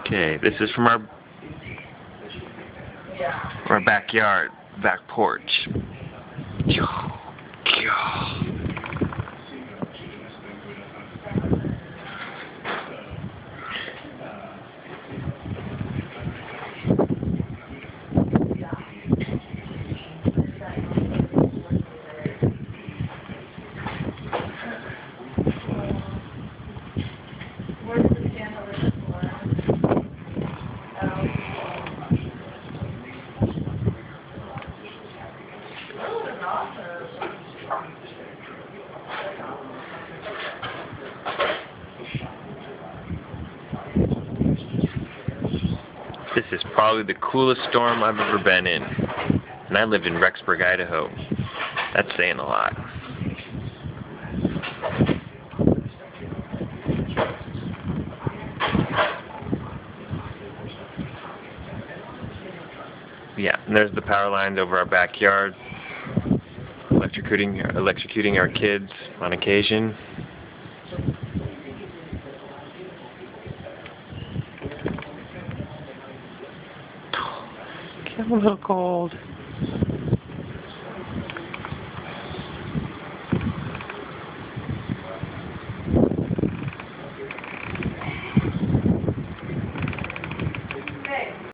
Okay, this is from our backyard, back porch. This is probably the coolest storm I've ever been in. And I live in Rexburg, Idaho. That's saying a lot. Yeah, and there's the power lines over our backyard, electrocuting our kids on occasion. Getting a little cold.